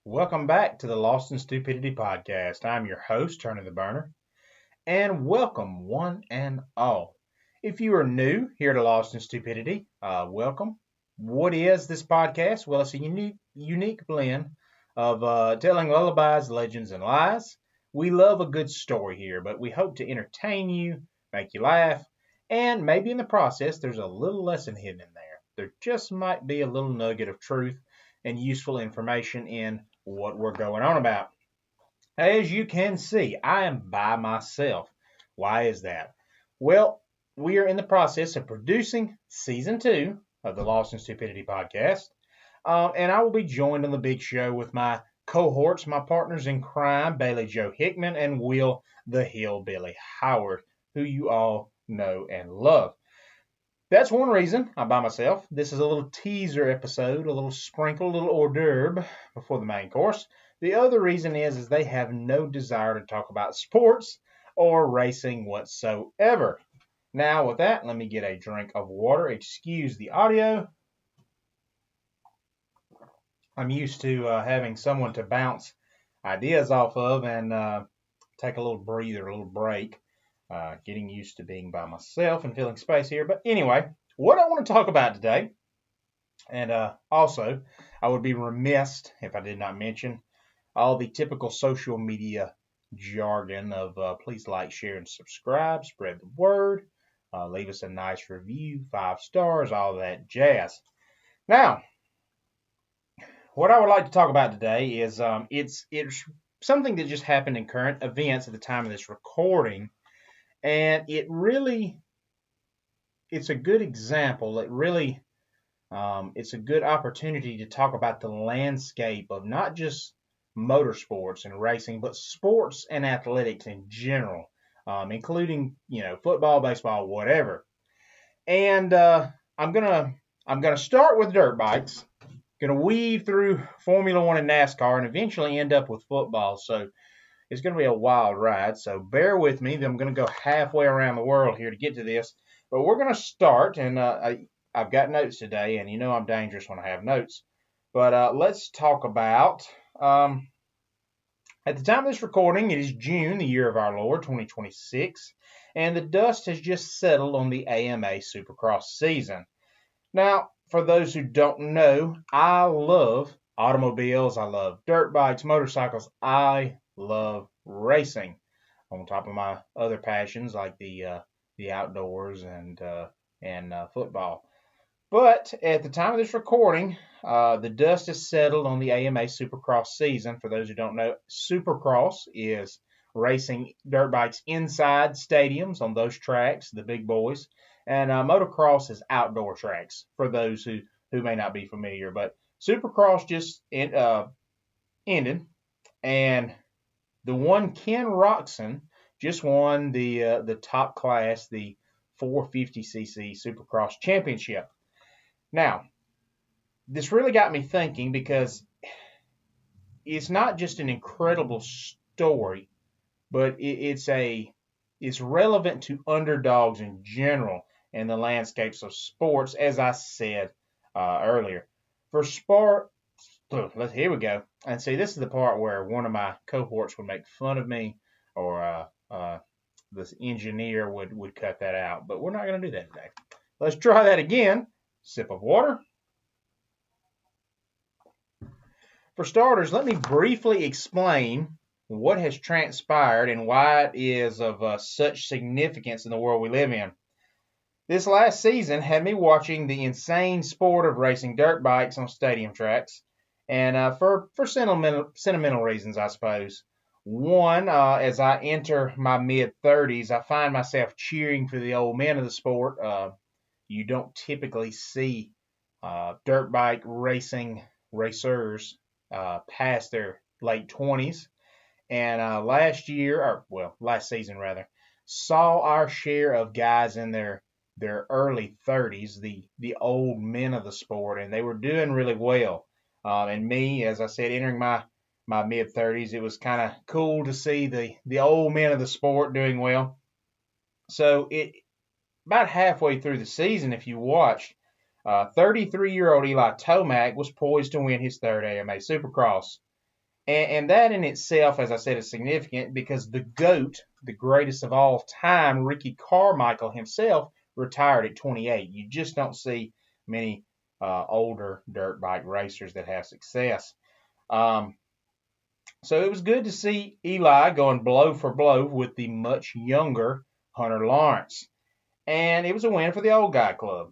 Welcome back to the Lost in Stupidity podcast. I'm your host, Turner the Burner, and welcome one and all. If you are new here to Lost in Stupidity, welcome. What is this podcast? Well, it's a unique blend of telling lullabies, legends, and lies. We love a good story here, but we hope to entertain you, make you laugh, and maybe in the process, there's a little lesson hidden in there. There just might be a little nugget of truth and useful information in what we're going on about. As you can see, I am by myself. Why is that? Well, we are in the process of producing season 2 of the Lost in Stupidity podcast, and I will be joined on the big show with my cohorts, my partners in crime, Bailey Joe Hickman and Will the Hillbilly Howard, who you all know and love. That's one reason I'm by myself. This is a little teaser episode, a little sprinkle, a little hors d'oeuvre before the main course. The other reason is they have no desire to talk about sports or racing whatsoever. Now, with that, let me get a drink of water. Excuse the audio. I'm used to having someone to bounce ideas off of and take a little breather, a little break. Getting used to being by myself and filling space here. But anyway, what I want to talk about today, and also I would be remiss if I did not mention all the typical social media jargon of please like, share, and subscribe, spread the word, leave us a nice review, 5 stars, all that jazz. Now, what I would like to talk about today is it's something that just happened in current events at the time of this recording. And it's a good example. It's a good opportunity to talk about the landscape of not just motorsports and racing, but sports and athletics in general, including, football, baseball, whatever. And I'm gonna start with dirt bikes, gonna weave through Formula One and NASCAR, and eventually end up with football. So it's going to be a wild ride, so bear with me. I'm going to go halfway around the world here to get to this. But we're going to start, and I've got notes today, and you know I'm dangerous when I have notes. But let's talk about, at the time of this recording, it is June, the year of our Lord, 2026, and the dust has just settled on the AMA Supercross season. Now, for those who don't know, I love automobiles, I love dirt bikes, motorcycles, I love racing, on top of my other passions like the outdoors and football. But at the time of this recording, the dust has settled on the AMA Supercross season. For those who don't know, Supercross is racing dirt bikes inside stadiums on those tracks, the big boys, and motocross is outdoor tracks. For those who may not be familiar, but Supercross just ended, and the one Ken Roczen just won the top class, the 450cc Supercross Championship. Now, this really got me thinking because it's not just an incredible story, but it's relevant to underdogs in general and the landscapes of sports, as I said earlier. For sport, here we go. And see, this is the part where one of my cohorts would make fun of me, or this engineer would cut that out. But we're not going to do that today. Let's try that again. Sip of water. For starters, let me briefly explain what has transpired and why it is of such significance in the world we live in. This last season had me watching the insane sport of racing dirt bikes on stadium tracks. And for sentimental reasons, I suppose. One, as I enter my mid-30s, I find myself cheering for the old men of the sport. You don't typically see dirt bike racers past their late 20s. And last season, saw our share of guys in their early 30s, the old men of the sport, and they were doing really well. And me, as I said, entering my mid-30s, it was kind of cool to see the old men of the sport doing well. So about halfway through the season, if you watched, 33-year-old Eli Tomac was poised to win his third AMA Supercross. And that in itself, as I said, is significant because the GOAT, the greatest of all time, Ricky Carmichael himself, retired at 28. You just don't see many older dirt bike racers that have success. Um, so it was good to see Eli going blow for blow with the much younger Hunter Lawrence. And it was a win for the old guy club.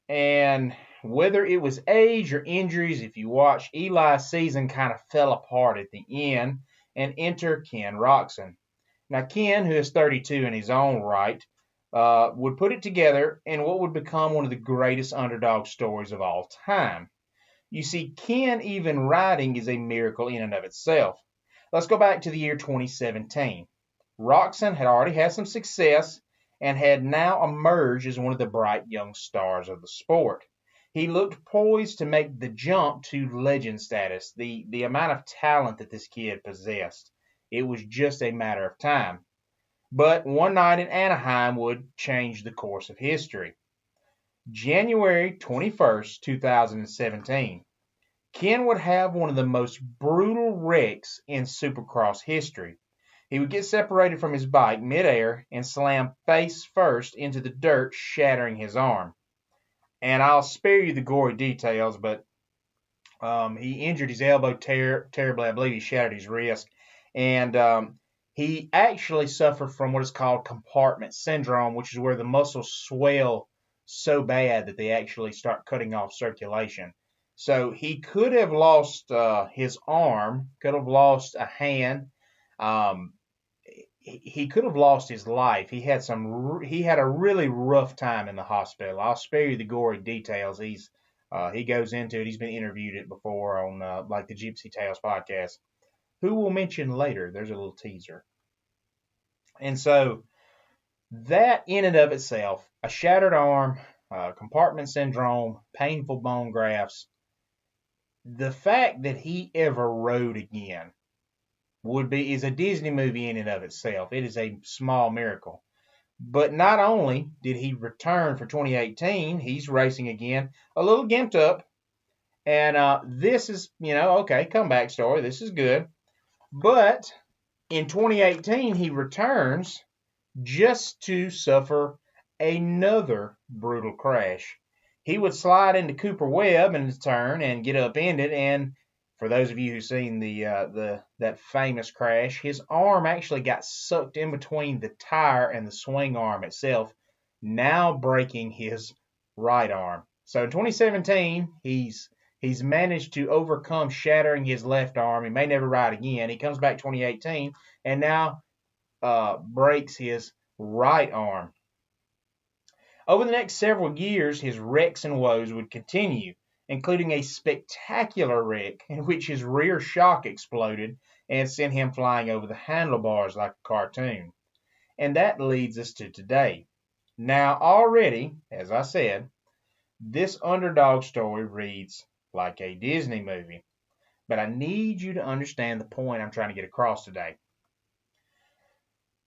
And whether it was age or injuries, if you watch, Eli's season kind of fell apart at the end, and enter Ken Roczen. Now, Ken, who is 32 in his own right, would put it together in what would become one of the greatest underdog stories of all time. You see, Ken even riding is a miracle in and of itself. Let's go back to the year 2017. Roczen had already had some success and had now emerged as one of the bright young stars of the sport. He looked poised to make the jump to legend status, the amount of talent that this kid possessed. It was just a matter of time. But one night in Anaheim would change the course of history. January 21st, 2017. Ken would have one of the most brutal wrecks in supercross history. He would get separated from his bike midair and slam face first into the dirt, shattering his arm. And I'll spare you the gory details, but he injured his elbow terribly. I believe he shattered his wrist. And he actually suffered from what is called compartment syndrome, which is where the muscles swell so bad that they actually start cutting off circulation. So he could have lost his arm, could have lost a hand. He could have lost his life. He had a really rough time in the hospital. I'll spare you the gory details. He goes into it. He's been interviewed it before on like the Gypsy Tales podcast, who we'll mention later. There's a little teaser. And so that in and of itself, a shattered arm, compartment syndrome, painful bone grafts, the fact that he ever rode again is a Disney movie in and of itself. It is a small miracle. But not only did he return for 2018, he's racing again, a little gimped up. And this is, okay, comeback story. This is good. But in 2018, he returns just to suffer another brutal crash. He would slide into Cooper Webb in his turn and get upended, and for those of you who've seen that famous crash, his arm actually got sucked in between the tire and the swing arm itself, now breaking his right arm. So in 2017, he's managed to overcome shattering his left arm. He may never ride again. He comes back 2018 and now breaks his right arm. Over the next several years, his wrecks and woes would continue, including a spectacular wreck in which his rear shock exploded and sent him flying over the handlebars like a cartoon. And that leads us to today. Now, already, as I said, this underdog story reads like a Disney movie. But I need you to understand the point I'm trying to get across today.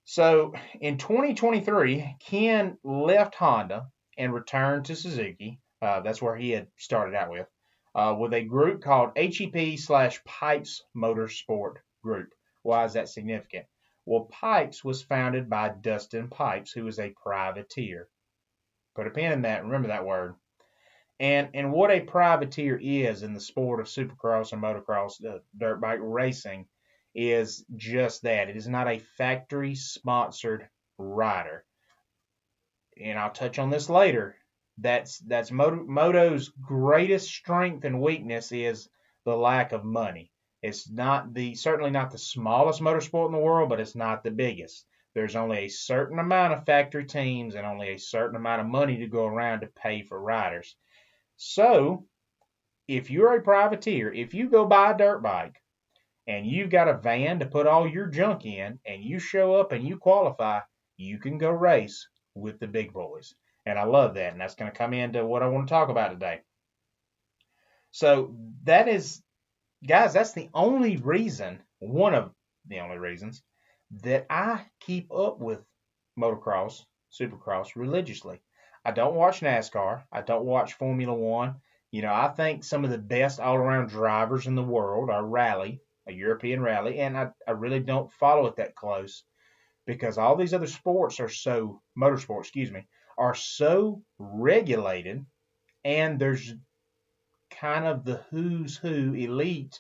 So, in 2023, Ken left Honda and returned to Suzuki. That's where he had started out with a group called HEP/Pipes Motorsport Group. Why is that significant? Well, Pipes was founded by Dustin Pipes, who was a privateer. Put a pin in that. Remember that word. And what a privateer is in the sport of supercross and motocross, dirt bike racing, is just that. It is not a factory-sponsored rider. And I'll touch on this later. That's Moto's greatest strength and weakness is the lack of money. It's certainly not the smallest motorsport in the world, but it's not the biggest. There's only a certain amount of factory teams and only a certain amount of money to go around to pay for riders. So, if you're a privateer, if you go buy a dirt bike and you've got a van to put all your junk in and you show up and you qualify, you can go race with the big boys. And I love that, and that's going to come into what I want to talk about today. So that is, guys, that's the only reason, one of the only reasons, that I keep up with motocross, supercross religiously. I don't watch NASCAR. I don't watch Formula One. I think some of the best all-around drivers in the world are rally. a European rally, and I really don't follow it that close because all these other sports are so motorsports, excuse me, are so regulated, and there's kind of the who's who elite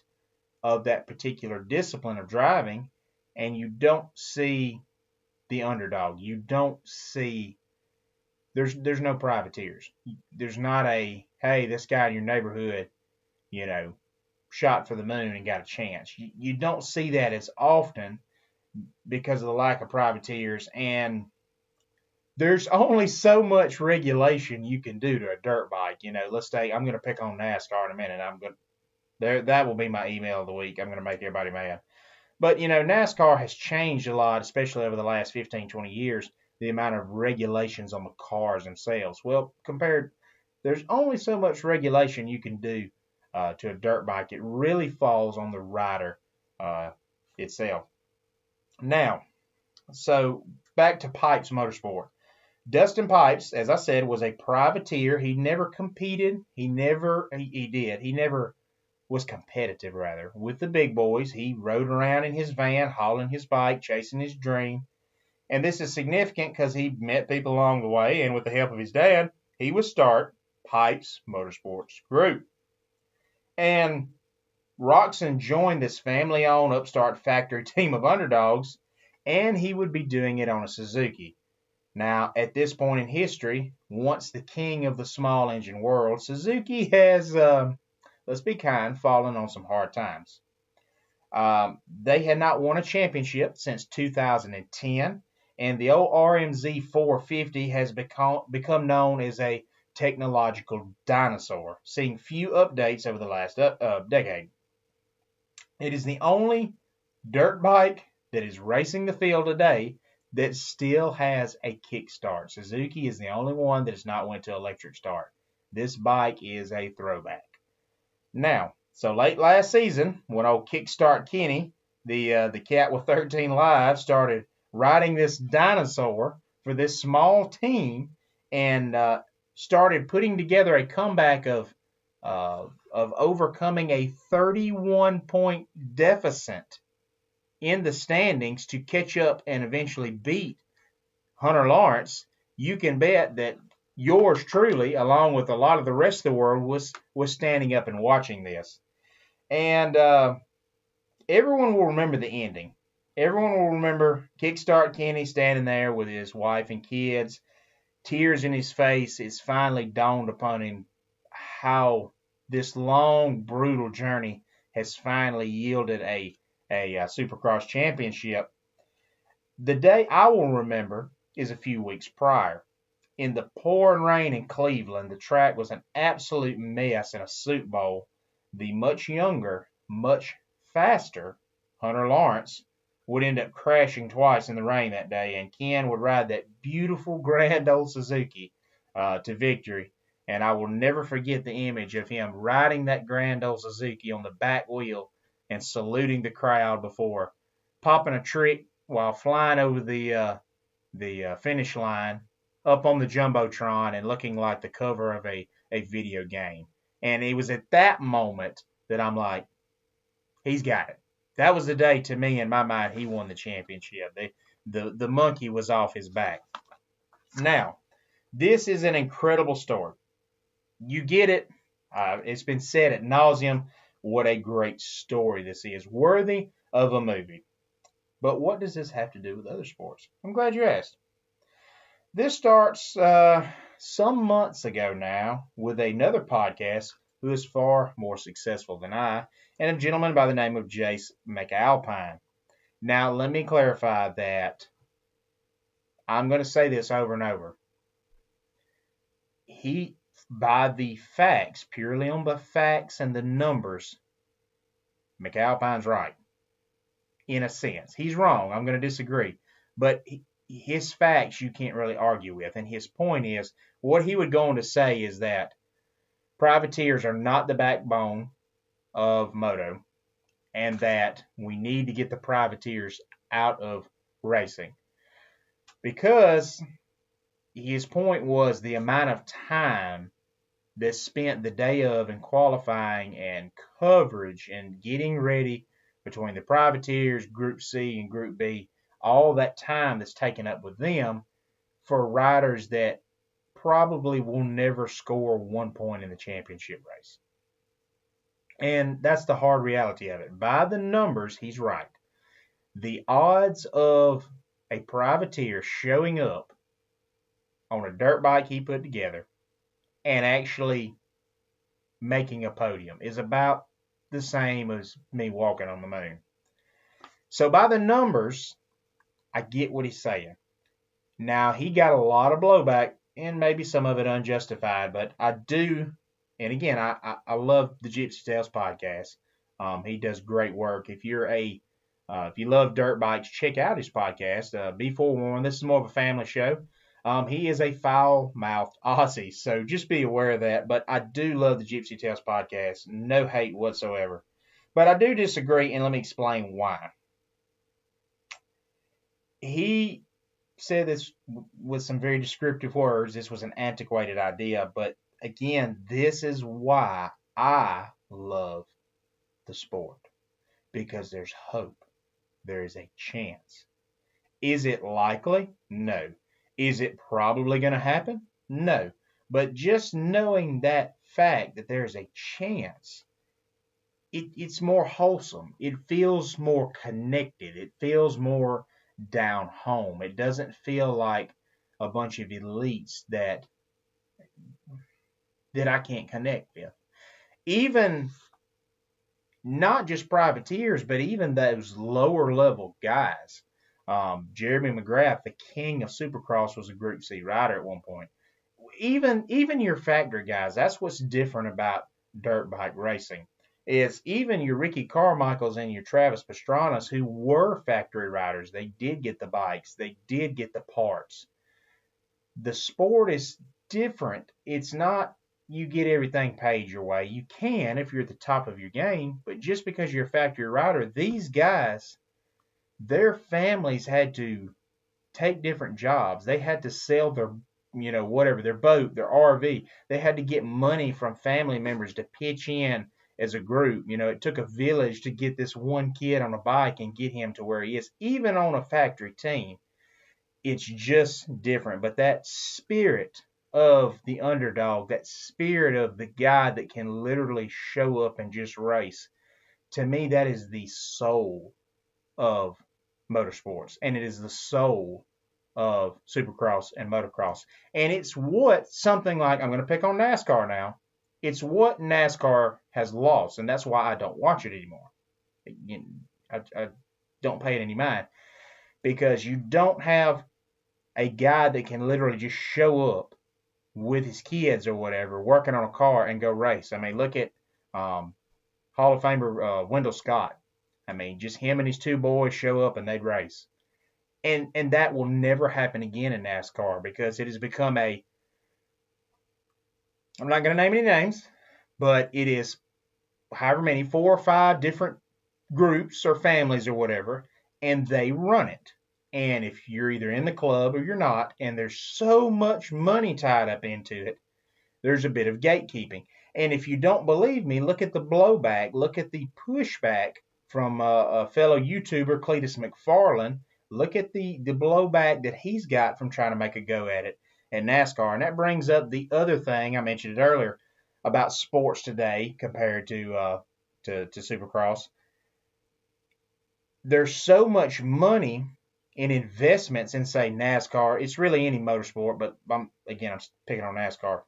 of that particular discipline of driving, and you don't see the underdog. You don't see there's no privateers. There's not a hey, this guy in your neighborhood, you know, shot for the moon and got a chance. You don't see that as often because of the lack of privateers, and there's only so much regulation you can do to a dirt bike. Let's say I'm going to pick on NASCAR in a minute. I'm going there that will be my email of the week. I'm going to make everybody mad. But NASCAR has changed a lot, especially over the last 15, 20 years, the amount of regulations on the cars themselves. Well, there's only so much regulation you can do to a dirt bike. It really falls on the rider itself. Now, so back to Pipes Motorsport. Dustin Pipes, as I said, was a privateer. He never competed. He never was competitive, rather, with the big boys. He rode around in his van, hauling his bike, chasing his dream. And this is significant because he met people along the way, and with the help of his dad, he would start Pipes Motorsports Group. And Roczen joined this family-owned upstart factory team of underdogs, and he would be doing it on a Suzuki. Now, at this point in history, once the king of the small engine world, Suzuki has, let's be kind, fallen on some hard times. They had not won a championship since 2010, and the old RMZ 450 has become known as a technological dinosaur, seeing few updates over the last decade. It is the only dirt bike that is racing the field today that still has a kickstart. Suzuki is the only one that has not went to electric start. This bike is a throwback. Now, so late last season, when old Kickstart Kenny, the cat with 13 lives, started riding this dinosaur for this small team and started putting together a comeback of overcoming a 31-point deficit in the standings to catch up and eventually beat Hunter Lawrence, you can bet that yours truly, along with a lot of the rest of the world, was standing up and watching this. And everyone will remember the ending. Everyone will remember Kickstart Kenny standing there with his wife and kids, tears in his face. It's finally dawned upon him how this long, brutal journey has finally yielded a Supercross championship. The day I will remember is a few weeks prior. In the pouring rain in Cleveland, the track was an absolute mess in a soup bowl. The much younger, much faster Hunter Lawrence would end up crashing twice in the rain that day, and Ken would ride that beautiful grand old Suzuki to victory. And I will never forget the image of him riding that grand old Suzuki on the back wheel and saluting the crowd before popping a trick while flying over the finish line up on the Jumbotron and looking like the cover of a video game. And it was at that moment that I'm like, he's got it. That was the day, to me, in my mind, he won the championship. The monkey was off his back. Now, this is an incredible story. You get it. It's been said ad nauseum. What a great story this is. Worthy of a movie. But what does this have to do with other sports? I'm glad you asked. This starts some months ago now with another podcast who is far more successful than I, and a gentleman by the name of Jace McAlpine. Now, let me clarify that I'm going to say this over and over. By the facts, purely on the facts and the numbers, McAlpine's right. In a sense. He's wrong. I'm going to disagree. But his facts you can't really argue with. And his point is, what he would go on to say is that privateers are not the backbone of Moto, and that we need to get the privateers out of racing. Because his point was the amount of time that's spent the day of in qualifying and coverage and getting ready between the privateers, Group C and Group B, all that time that's taken up with them for riders that probably will never score 1 point in the championship race. And that's the hard reality of it. By the numbers, he's right. The odds of a privateer showing up on a dirt bike he put together and actually making a podium is about the same as me walking on the moon. So by the numbers, I get what he's saying. Now, he got a lot of blowback, and maybe some of it unjustified, but I do, and again, I love the Gypsy Tales podcast. He does great work. If you love dirt bikes, check out his podcast. Be forewarned, this is more of a family show. He is a foul-mouthed Aussie, so just be aware of that. But I do love the Gypsy Tales podcast. No hate whatsoever. But I do disagree, and let me explain why. He said this with some very descriptive words. This was an antiquated idea, but again, this is why I love the sport, because there's hope. There is a chance. Is it likely? No. Is it probably going to happen? No. But just knowing that fact that there's a chance, it's more wholesome. It feels more connected. It feels more down home. It doesn't feel like a bunch of elites that I can't connect with. Even not just privateers, but even those lower level guys. Jeremy McGrath, the king of supercross, was a Group C rider at one point. Even your factory guys, that's what's different about dirt bike racing. Is even your Ricky Carmichaels and your Travis Pastranas, who were factory riders, they did get the bikes, they did get the parts. The sport is different. It's not you get everything paid your way. You can if you're at the top of your game, but just because you're a factory rider, these guys, their families had to take different jobs. They had to sell their, whatever, their boat, their RV. They had to get money from family members to pitch in as a group. It took a village to get this one kid on a bike and get him to where he is. Even on a factory team, it's just different. But that spirit of the underdog, that spirit of the guy that can literally show up and just race, to me, that is the soul of motorsports, and it is the soul of supercross and motocross. And it's what something like, I'm going to pick on NASCAR now, it's what NASCAR has lost, and that's why I don't watch it anymore. I don't pay it any mind, because you don't have a guy that can literally just show up with his kids or whatever, working on a car and go race. I mean, look at Hall of Famer Wendell Scott. I mean, just him and his two boys show up and they'd race. And that will never happen again in NASCAR, because it has become I'm not going to name any names, but it is however many, 4 or 5 different groups or families or whatever, and they run it. And if you're either in the club or you're not, and there's so much money tied up into it, there's a bit of gatekeeping. And if you don't believe me, look at the blowback, look at the pushback from a fellow YouTuber, Cletus McFarlane. Look at the blowback that he's got from trying to make a go at it at NASCAR. And that brings up the other thing I mentioned it earlier about sports today compared to Supercross. There's so much money in investments in, say, NASCAR. It's really any motorsport, but I'm picking on NASCAR.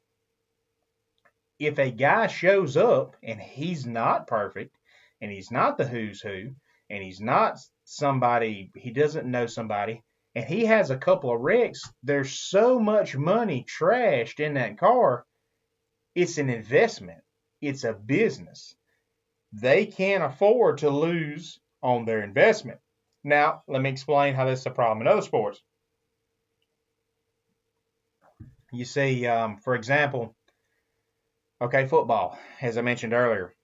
If a guy shows up and he's not perfect, and he's not the who's who, and he's not somebody, he doesn't know somebody, and he has a couple of wrecks, there's so much money trashed in that car. It's an investment. It's a business. They can't afford to lose on their investment. Now, let me explain how this is a problem in other sports. You see, for example, football, as I mentioned earlier.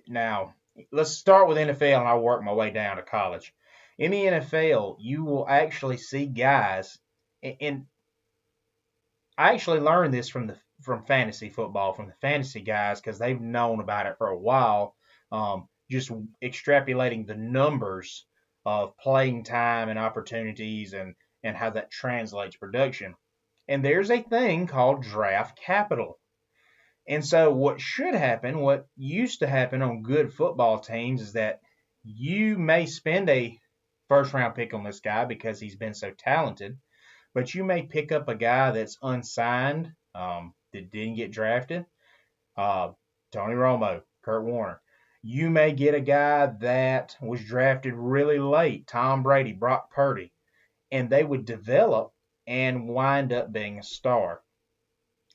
Now, let's start with NFL, and I'll work my way down to college. In the NFL, you will actually see guys, and I actually learned this from fantasy football, from the fantasy guys, because they've known about it for a while. just extrapolating the numbers of playing time and opportunities and how that translates production. And there's a thing called draft capital. And so what should happen, what used to happen on good football teams is that you may spend a first round pick on this guy because he's been so talented, but you may pick up a guy that's unsigned, that didn't get drafted. Tony Romo, Kurt Warner. You may get a guy that was drafted really late, Tom Brady, Brock Purdy, and they would develop and wind up being a star.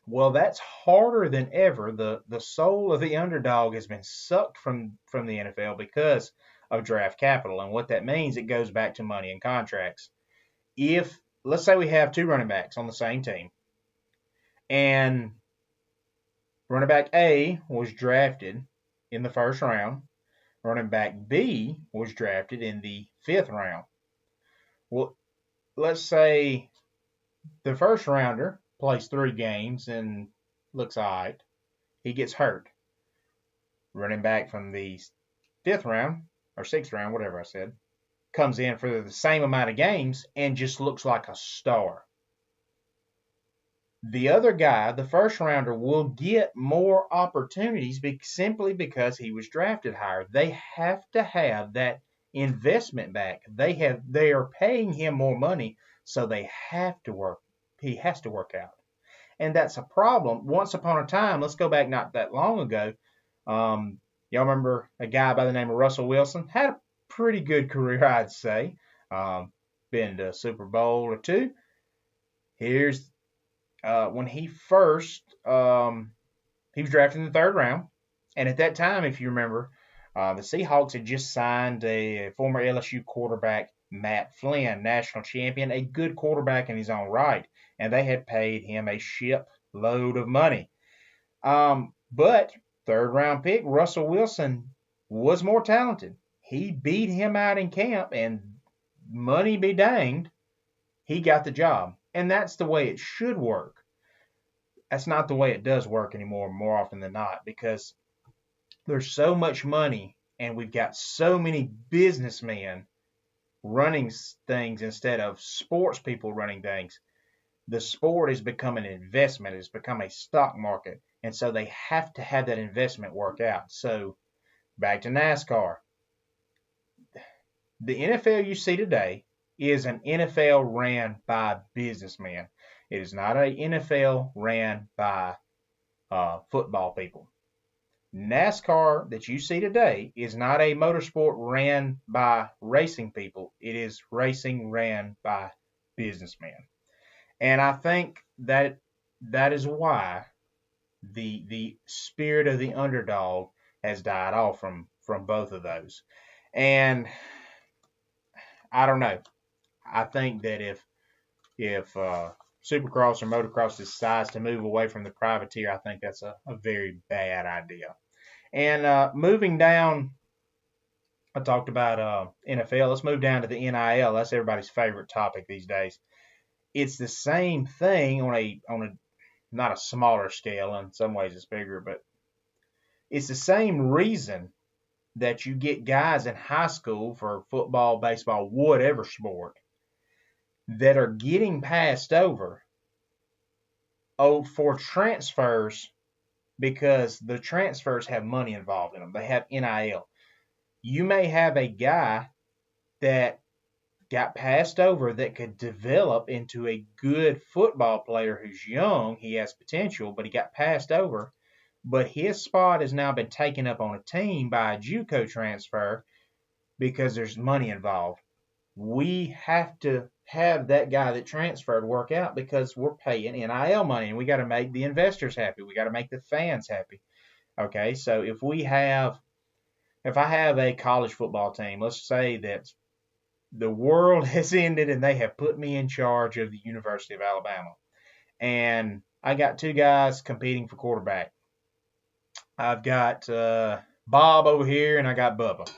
Well, that's harder than ever. The soul of the underdog has been sucked from the NFL because of draft capital. And what that means, it goes back to money and contracts. If, let's say we have two running backs on the same team, and running back A was drafted in the first round, running back B was drafted in the fifth round. Well, let's say the first rounder plays 3 games and looks all right. He gets hurt. Running back from the fifth round or sixth round, whatever I said, comes in for the same amount of games and just looks like a star. The other guy, the first rounder, will get more opportunities simply because he was drafted higher. They have to have that investment back. They are paying him more money, so they have to work. He has to work out. And that's a problem. Once upon a time, let's go back not that long ago, y'all remember a guy by the name of Russell Wilson? Had a pretty good career, I'd say. Been to a Super Bowl or 2. Here's when he first, he was drafted in the 3rd round. And at that time, if you remember, the Seahawks had just signed a former LSU quarterback, Matt Flynn, national champion, a good quarterback in his own right. And they had paid him a shipload of money. But 3rd round pick, Russell Wilson, was more talented. He beat him out in camp, and money be danged, he got the job. And that's the way it should work. That's not the way it does work anymore, more often than not, because there's so much money and we've got so many businessmen running things instead of sports people running things. The sport has become an investment. It's become a stock market. And so they have to have that investment work out. So back to NASCAR. The NFL you see today is an NFL ran by businessmen. It is not an NFL ran by football people. NASCAR that you see today is not a motorsport ran by racing people. It is racing ran by businessmen. And I think that is why the spirit of the underdog has died off from both of those. And I don't know. I think that if supercross or motocross decides to move away from the privateer, I think that's a very bad idea. And moving down, I talked about NFL. Let's move down to the NIL. That's everybody's favorite topic these days. It's the same thing on a not a smaller scale. In some ways it's bigger, but it's the same reason that you get guys in high school for football, baseball, whatever sport that are getting passed over for transfers because the transfers have money involved in them. They have NIL. You may have a guy that got passed over that could develop into a good football player who's young. He has potential, but he got passed over. But his spot has now been taken up on a team by a JUCO transfer because there's money involved. We have to have that guy that transferred work out because we're paying NIL money, and we got to make the investors happy. We got to make the fans happy. Okay, so if I have a college football team, let's say that the world has ended and they have put me in charge of the University of Alabama, and I got 2 guys competing for quarterback. I've got Bob over here, and I got Bubba.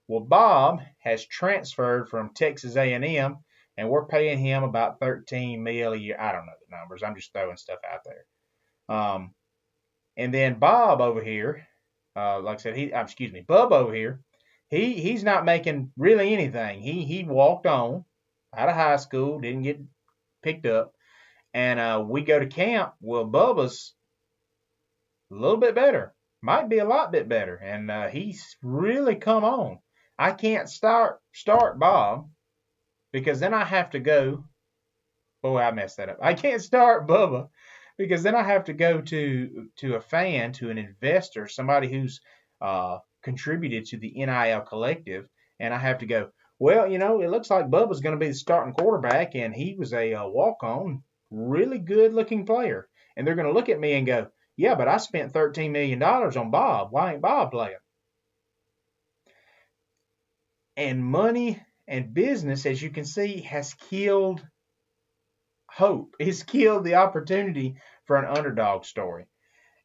Well, Bob has transferred from Texas A&M, and we're paying him about $13 million a year. I don't know the numbers. I'm just throwing stuff out there. And then Bob over here like I said, Bubba over here, he's not making really anything. He walked on out of high school, didn't get picked up, and we go to camp. Well, Bubba's a little bit better, might be a lot bit better, and he's really come on. I can't start Bob because then I have to go. Boy, I messed that up. I can't start Bubba because then I have to go to a fan, to an investor, somebody who's contributed to the NIL collective, and I have to go, well, it looks like Bubba's going to be the starting quarterback, and he was a walk-on, really good-looking player. And they're going to look at me and go, yeah, but I spent $13 million on Bob. Why ain't Bob playing? And money and business, as you can see, has killed hope. It's killed the opportunity for an underdog story.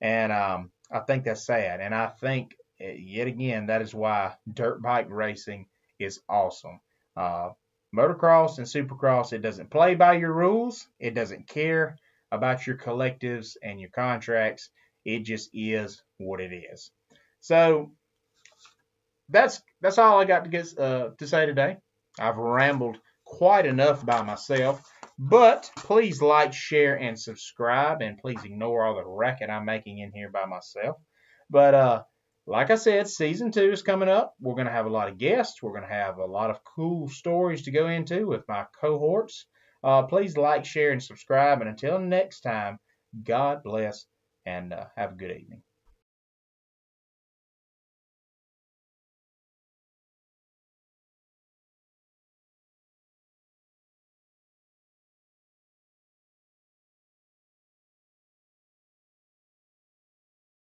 And I think that's sad. And I think, yet again, that is why dirt bike racing is awesome. Motocross and supercross, it doesn't play by your rules. It doesn't care about your collectives and your contracts. It just is what it is. So that's all I got to say today. I've rambled quite enough by myself. But please like, share, and subscribe, and please ignore all the racket I'm making in here by myself. But like I said, season 2 is coming up. We're going to have a lot of guests. We're going to have a lot of cool stories to go into with my cohorts. Please like, share, and subscribe. And until next time, God bless, and have a good evening.